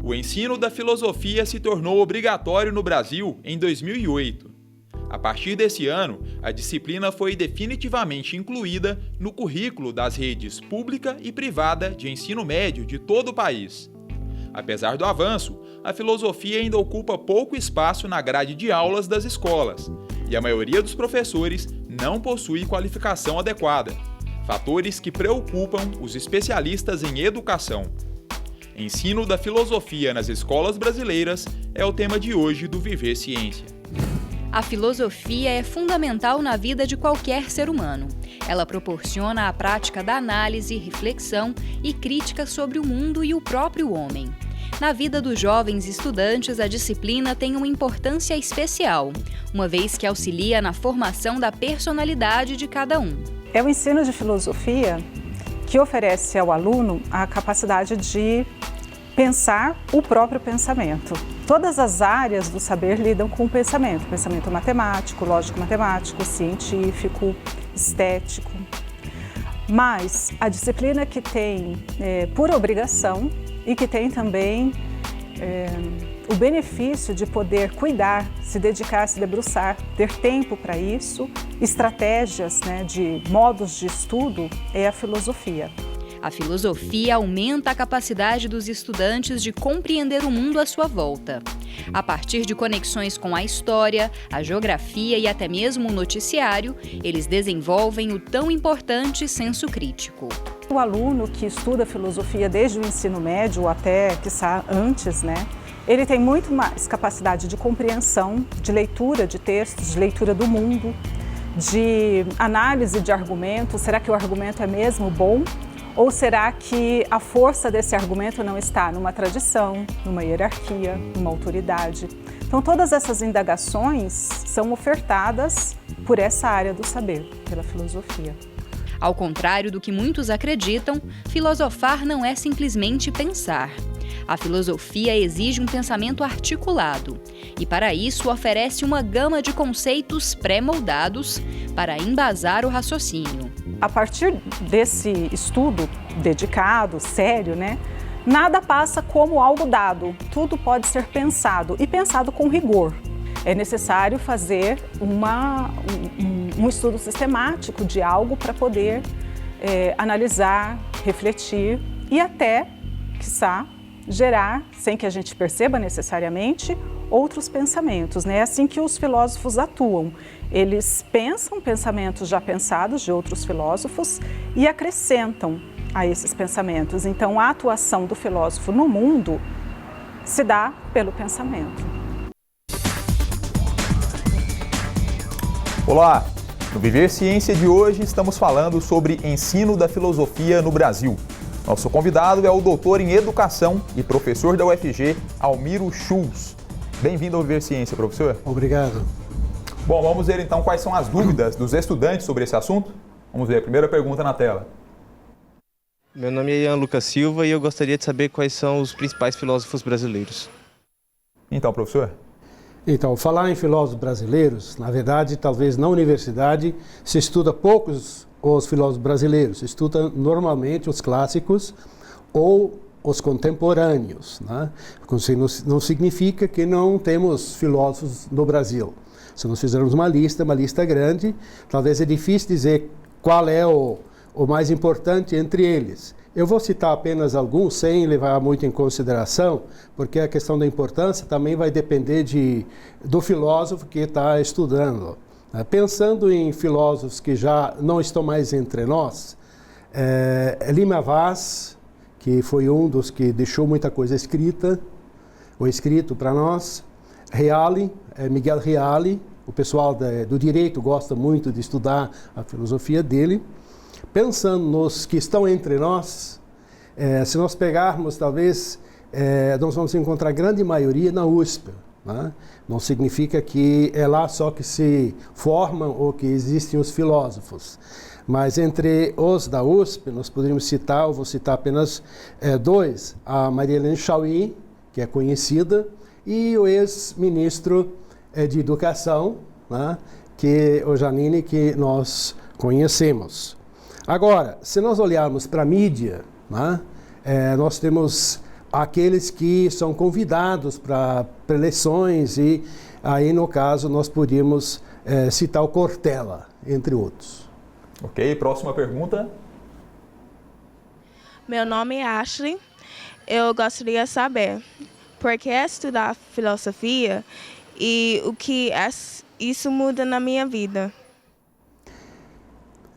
O ensino da filosofia se tornou obrigatório no Brasil em 2008. A partir desse ano, a disciplina foi definitivamente incluída no currículo das redes pública e privada de ensino médio de todo o país. Apesar do avanço, a filosofia ainda ocupa pouco espaço na grade de aulas das escolas, e a maioria dos professores não possui qualificação adequada, fatores que preocupam os especialistas em educação. Ensino da filosofia nas escolas brasileiras é o tema de hoje do Viver Ciência. A filosofia é fundamental na vida de qualquer ser humano. Ela proporciona a prática da análise, reflexão e crítica sobre o mundo e o próprio homem. Na vida dos jovens estudantes, a disciplina tem uma importância especial, uma vez que auxilia na formação da personalidade de cada um. É o ensino de filosofia que oferece ao aluno a capacidade de pensar o próprio pensamento. Todas as áreas do saber lidam com o pensamento matemático, lógico-matemático, científico, estético. Mas a disciplina que tem por obrigação e que tem também o benefício de poder cuidar, se dedicar, se debruçar, ter tempo para isso, estratégias, de modos de estudo, é a filosofia. A filosofia aumenta a capacidade dos estudantes de compreender o mundo à sua volta. A partir de conexões com a história, a geografia e até mesmo o noticiário, eles desenvolvem o tão importante senso crítico. O aluno que estuda filosofia desde o ensino médio até, quiçá, antes, ele tem muito mais capacidade de compreensão, de leitura de textos, de leitura do mundo, de análise de argumentos. Será que o argumento é mesmo bom? Ou será que a força desse argumento não está numa tradição, numa hierarquia, numa autoridade? Então, todas essas indagações são ofertadas por essa área do saber, pela filosofia. Ao contrário do que muitos acreditam, filosofar não é simplesmente pensar. A filosofia exige um pensamento articulado e, para isso, oferece uma gama de conceitos pré-moldados para embasar o raciocínio. A partir desse estudo dedicado, sério, nada passa como algo dado. Tudo pode ser pensado e pensado com rigor. É necessário fazer um estudo sistemático de algo para poder analisar, refletir e até, quiçá, gerar, sem que a gente perceba necessariamente, outros pensamentos. É assim que os filósofos atuam. Eles pensam pensamentos já pensados de outros filósofos e acrescentam a esses pensamentos. Então, a atuação do filósofo no mundo se dá pelo pensamento. Olá! No Viver Ciência de hoje estamos falando sobre ensino da filosofia no Brasil. Nosso convidado é o doutor em Educação e professor da UFG, Almiro Schulz. Bem-vindo ao Viver Ciência, professor. Obrigado. Bom, vamos ver então quais são as dúvidas dos estudantes sobre esse assunto? Vamos ver a primeira pergunta na tela. Meu nome é Ian Lucas Silva e eu gostaria de saber quais são os principais filósofos brasileiros. Então, professor. Então, falar em filósofos brasileiros, na verdade, talvez na universidade se estuda poucos os filósofos brasileiros, se estuda normalmente os clássicos ou os contemporâneos. Não significa que não temos filósofos no Brasil. Se nós fizermos uma lista grande, talvez é difícil dizer qual é o mais importante entre eles. Eu vou citar apenas alguns, sem levar muito em consideração, porque a questão da importância também vai depender do filósofo que está estudando. Pensando em filósofos que já não estão mais entre nós, Lima Vaz, que foi um dos que deixou muita coisa escrito para nós, Miguel Reale, o pessoal do direito gosta muito de estudar a filosofia dele. Pensando nos que estão entre nós, se nós pegarmos, talvez, nós vamos encontrar a grande maioria na USP. Não significa que é lá só que se formam ou que existem os filósofos. Mas entre os da USP, nós poderíamos citar, eu vou citar apenas dois, a Maria Helena Chauí, que é conhecida, e o ex-ministro de Educação, que o Janine, que nós conhecemos. Agora, se nós olharmos para a mídia, nós temos aqueles que são convidados para preleções, e aí, no caso, nós podíamos citar o Cortella, entre outros. Ok, próxima pergunta. Meu nome é Ashley. Eu gostaria de saber por que estudar filosofia e o que isso muda na minha vida.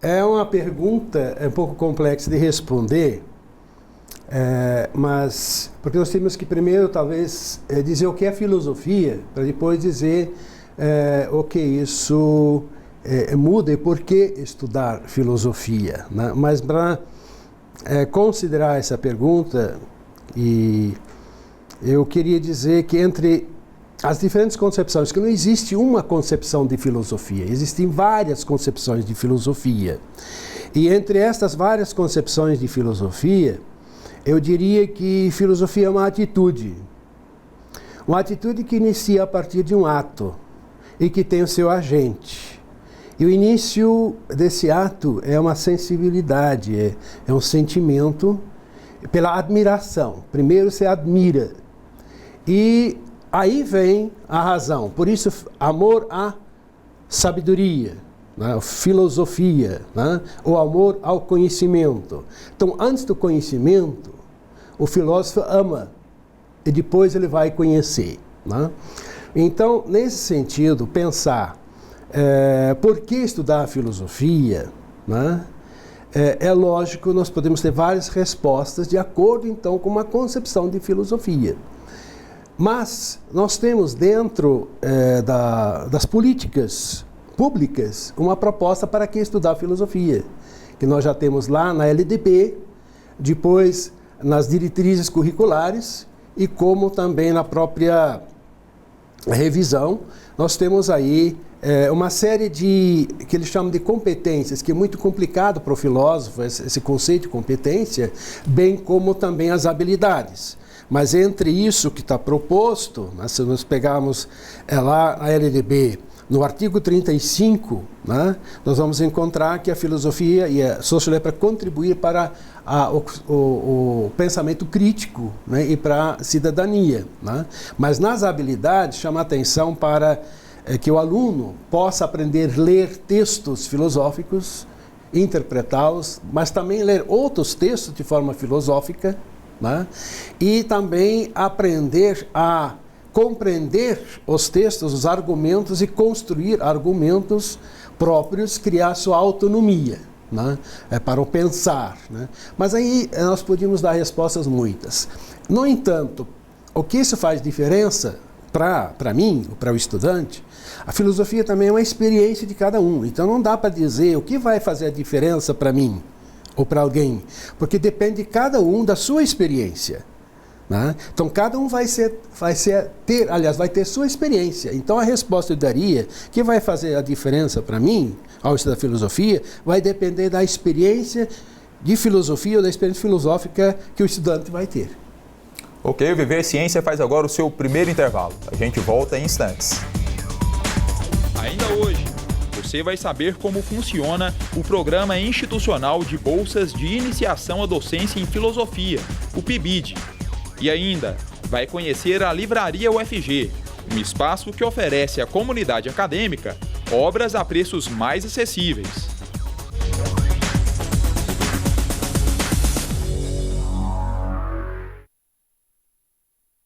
É uma pergunta um pouco complexa de responder, mas porque nós temos que primeiro, talvez, dizer o que é filosofia, para depois dizer o que isso muda e por que estudar filosofia, né? Mas para considerar essa pergunta, e eu queria dizer que entre as diferentes concepções, que não existe uma concepção de filosofia, existem várias concepções de filosofia. E entre estas várias concepções de filosofia, eu diria que filosofia é uma atitude que inicia a partir de um ato e que tem o seu agente. E o início desse ato é uma sensibilidade, é um sentimento pela admiração. Primeiro você admira, e aí vem a razão. Por isso, amor à sabedoria, né? Filosofia, né? O amor ao conhecimento. Então, antes do conhecimento, o filósofo ama, e depois ele vai conhecer, né? Então, nesse sentido, pensar por que estudar filosofia, né? É lógico, nós podemos ter várias respostas de acordo, então, com uma concepção de filosofia. Mas nós temos dentro das políticas públicas uma proposta para que estudar filosofia, que nós já temos lá na LDB, depois nas diretrizes curriculares e como também na própria revisão, nós temos aí uma série de, que eles chamam de competências, que é muito complicado para o filósofo, esse conceito de competência, bem como também as habilidades. Mas entre isso que está proposto, né, se nós pegarmos lá a LDB, no artigo 35, né, nós vamos encontrar que a filosofia e a sociologia é para contribuir para o pensamento crítico, né, e para a cidadania, né? Mas nas habilidades chama a atenção para que o aluno possa aprender a ler textos filosóficos, interpretá-los, mas também ler outros textos de forma filosófica, né? E também aprender a compreender os textos, os argumentos, e construir argumentos próprios, criar sua autonomia, né? Para o pensar, né? Mas aí nós podíamos dar respostas muitas. No entanto, o que isso faz diferença para mim, para o estudante? A filosofia também é uma experiência de cada um, então não dá para dizer o que vai fazer a diferença para mim ou para alguém, porque depende de cada um da sua experiência, né? Então cada um vai ter sua experiência. Então a resposta eu daria, que vai fazer a diferença para mim ao estudar filosofia, vai depender da experiência de filosofia ou da experiência filosófica que o estudante vai ter. Ok, o Viver Ciência faz agora o seu primeiro intervalo. A gente volta em instantes. Ainda hoje, você vai saber como funciona o Programa Institucional de Bolsas de Iniciação à Docência em Filosofia, o PIBID. E ainda vai conhecer a Livraria UFG, um espaço que oferece à comunidade acadêmica obras a preços mais acessíveis.